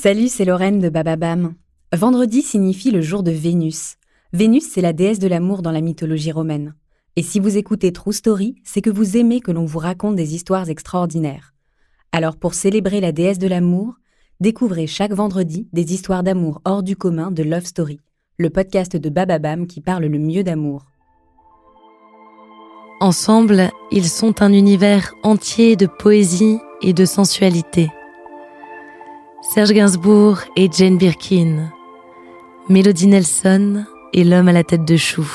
Salut, c'est Lorraine de Bababam. Vendredi signifie le jour de Vénus. Vénus, c'est la déesse de l'amour dans la mythologie romaine. Et si vous écoutez True Story, c'est que vous aimez que l'on vous raconte des histoires extraordinaires. Alors pour célébrer la déesse de l'amour, découvrez chaque vendredi des histoires d'amour hors du commun de Love Story, le podcast de Bababam qui parle le mieux d'amour. Ensemble, ils sont un univers entier de poésie et de sensualité. Serge Gainsbourg et Jane Birkin, Melody Nelson et l'homme à la tête de chou.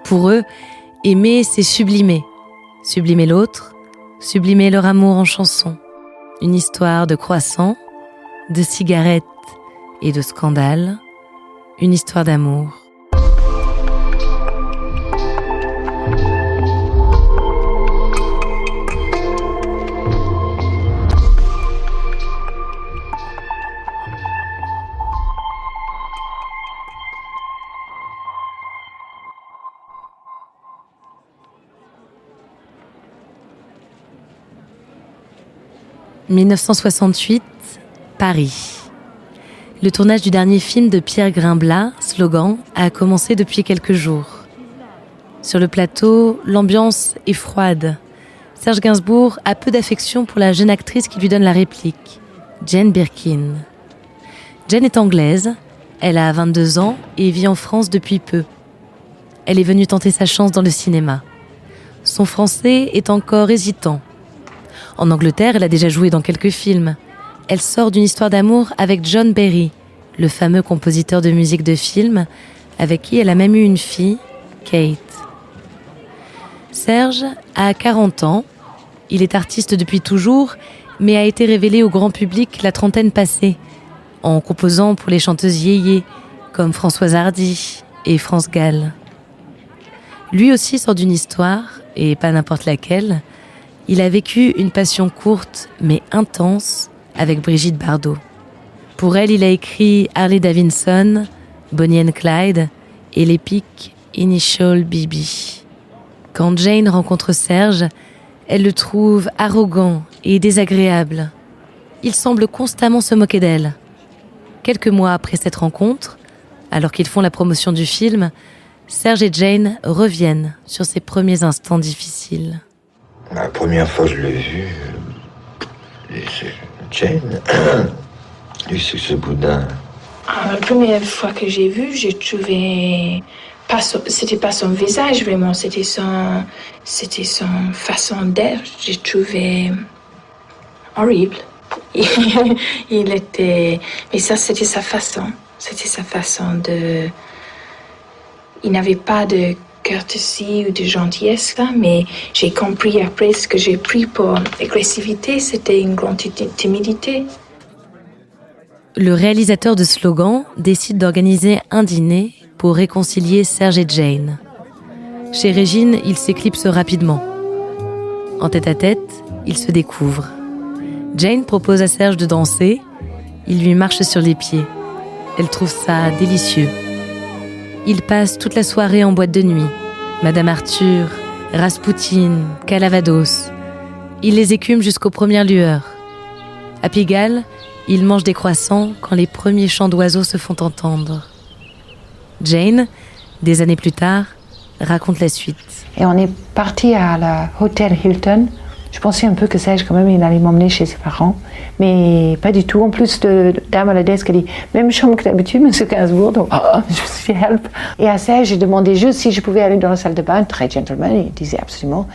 Pour eux, aimer, c'est sublimer. Sublimer l'autre, sublimer leur amour en chanson. Une histoire de croissants, de cigarettes et de scandales. Une histoire d'amour. « 1968, Paris. Le tournage du dernier film de Pierre Grimblat, Slogan, a commencé depuis quelques jours. Sur le plateau, l'ambiance est froide. Serge Gainsbourg a peu d'affection pour la jeune actrice qui lui donne la réplique, Jane Birkin. Jane est anglaise, elle a 22 ans et vit en France depuis peu. Elle est venue tenter sa chance dans le cinéma. Son français est encore hésitant. En Angleterre, elle a déjà joué dans quelques films. Elle sort d'une histoire d'amour avec John Barry, le fameux compositeur de musique de film, avec qui elle a même eu une fille, Kate. Serge a 40 ans. Il est artiste depuis toujours, mais a été révélé au grand public la trentaine passée, en composant pour les chanteuses yéyé, comme Françoise Hardy et France Gall. Lui aussi sort d'une histoire, et pas n'importe laquelle. Il a vécu une passion courte mais intense avec Brigitte Bardot. Pour elle, il a écrit Harley Davidson, Bonnie and Clyde et l'épique Initial BB. Quand Jane rencontre Serge, elle le trouve arrogant et désagréable. Il semble constamment se moquer d'elle. Quelques mois après cette rencontre, alors qu'ils font la promotion du film, Serge et Jane reviennent sur ces premiers instants difficiles. La première fois que je l'ai vu, c'est Jane. Lui, c'est ce boudin. La première fois que j'ai vu, j'ai trouvé c'était pas son visage vraiment, c'était son façon d'être. J'ai trouvé horrible. Il était, mais ça c'était sa façon de. Il n'avait pas de courtoisie ou de gentillesse, mais j'ai compris après ce que j'ai pris pour agressivité, c'était une grande timidité. Le réalisateur de Slogan décide d'organiser un dîner pour réconcilier Serge et Jane. Chez Régine, ils s'éclipsent rapidement. En tête-à-tête, ils se découvrent. Jane propose à Serge de danser, il lui marche sur les pieds. Elle trouve ça délicieux. Ils passent toute la soirée en boîte de nuit. Madame Arthur, Raspoutine, Calavados. Ils les écument jusqu'aux premières lueurs. À Pigalle, ils mangent des croissants quand les premiers chants d'oiseaux se font entendre. Jane, des années plus tard, raconte la suite. Et on est parti à l'hôtel Hilton. Je pensais un peu que Serge, quand même, il allait m'emmener chez ses parents. Mais pas du tout. En plus, de dame à la desk, elle dit « Même chambre que d'habitude, monsieur Gainsbourg. » Donc, je suis help. Et à Serge, j'ai demandé juste si je pouvais aller dans la salle de bain. Très gentleman, il disait absolument.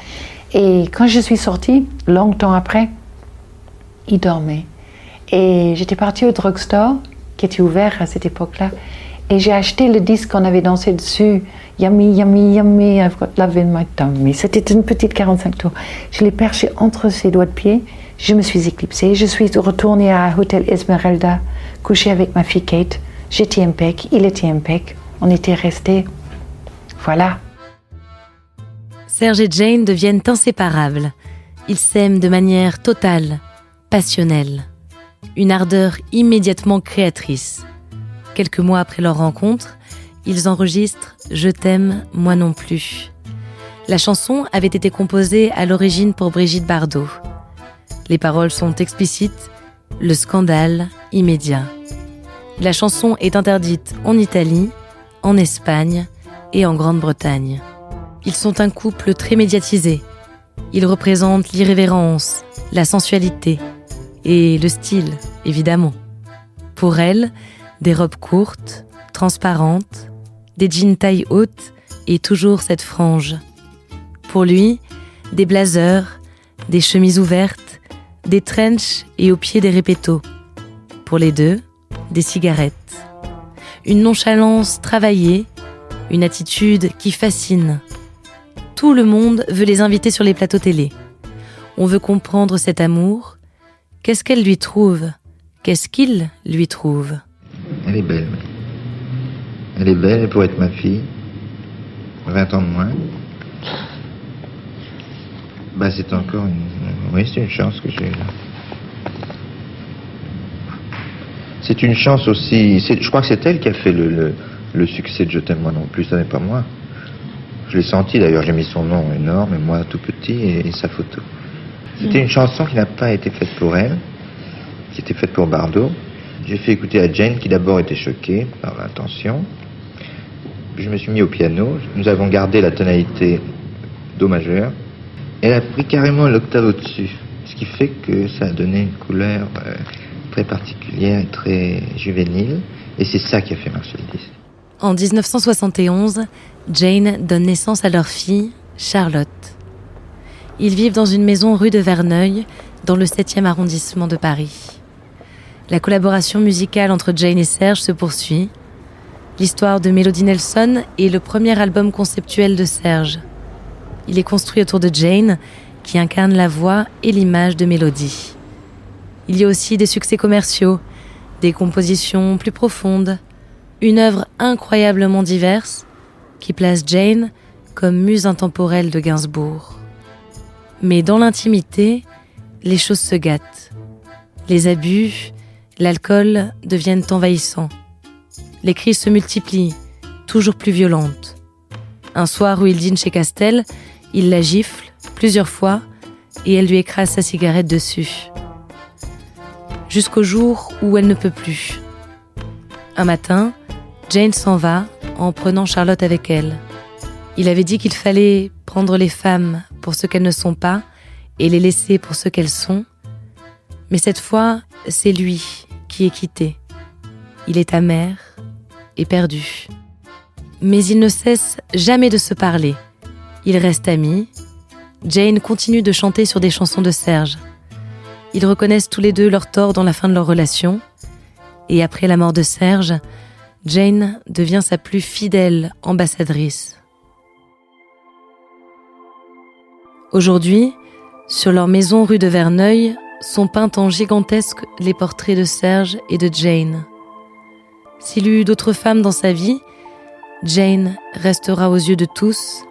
Et quand je suis sortie, longtemps après, il dormait. Et j'étais partie au drugstore, qui était ouvert à cette époque-là. Et j'ai acheté le disque qu'on avait dansé dessus. Yummy, yummy, yummy, I've got love in my tummy. C'était une petite 45 tours. Je l'ai perché entre ses doigts de pied. Je me suis éclipsée. Je suis retournée à Hotel Esmeralda, couchée avec ma fille Kate. J'étais impec, il était impec. On était restés. Voilà. Serge et Jane deviennent inséparables. Ils s'aiment de manière totale, passionnelle. Une ardeur immédiatement créatrice. Quelques mois après leur rencontre, ils enregistrent « Je t'aime, moi non plus ». La chanson avait été composée à l'origine pour Brigitte Bardot. Les paroles sont explicites, le scandale immédiat. La chanson est interdite en Italie, en Espagne et en Grande-Bretagne. Ils sont un couple très médiatisé. Ils représentent l'irrévérence, la sensualité et le style, évidemment. Pour elle, des robes courtes, transparentes, des jeans taille haute et toujours cette frange. Pour lui, des blazers, des chemises ouvertes, des trenchs et au pied des répétos. Pour les deux, des cigarettes. Une nonchalance travaillée, une attitude qui fascine. Tout le monde veut les inviter sur les plateaux télé. On veut comprendre cet amour. Qu'est-ce qu'elle lui trouve ? Qu'est-ce qu'il lui trouve ? Elle est belle. Elle est belle, elle pourrait être ma fille. 20 ans de moins. Bah, c'est encore une... Oui, c'est une chance que j'ai. C'est une chance aussi... Je crois que c'est elle qui a fait le succès de Je t'aime moi non plus, ça n'est pas moi. Je l'ai senti d'ailleurs, j'ai mis son nom énorme et moi tout petit et sa photo. C'était une chanson qui n'a pas été faite pour elle, qui était faite pour Bardot. J'ai fait écouter à Jane qui d'abord était choquée par l'intention. Je me suis mis au piano, nous avons gardé la tonalité Do majeur. Elle a pris carrément l'octave au-dessus, ce qui fait que ça a donné une couleur très particulière et très juvénile. Et c'est ça qui a fait marcher le disque. En 1971, Jane donne naissance à leur fille, Charlotte. Ils vivent dans une maison rue de Verneuil, dans le 7e arrondissement de Paris. La collaboration musicale entre Jane et Serge se poursuit. L'histoire de Melody Nelson est le premier album conceptuel de Serge. Il est construit autour de Jane, qui incarne la voix et l'image de Melody. Il y a aussi des succès commerciaux, des compositions plus profondes, une œuvre incroyablement diverse qui place Jane comme muse intemporelle de Gainsbourg. Mais dans l'intimité, les choses se gâtent. Les abus, l'alcool deviennent envahissants. Les crises se multiplient, toujours plus violentes. Un soir où il dîne chez Castel, il la gifle plusieurs fois et elle lui écrase sa cigarette dessus. Jusqu'au jour où elle ne peut plus. Un matin, Jane s'en va en prenant Charlotte avec elle. Il avait dit qu'il fallait prendre les femmes pour ce qu'elles ne sont pas et les laisser pour ce qu'elles sont. Mais cette fois, c'est lui qui est quitté. Il est amer et perdu. Mais ils ne cessent jamais de se parler. Ils restent amis. Jane continue de chanter sur des chansons de Serge. Ils reconnaissent tous les deux leurs torts dans la fin de leur relation. Et après la mort de Serge, Jane devient sa plus fidèle ambassadrice. Aujourd'hui, sur leur maison rue de Verneuil, sont peints en gigantesque les portraits de Serge et de Jane. S'il eut d'autres femmes dans sa vie, Jane restera aux yeux de tous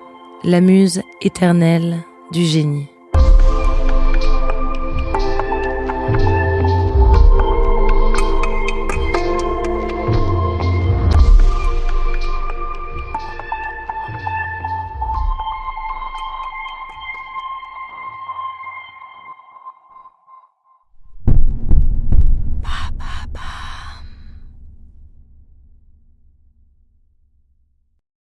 la muse éternelle du génie.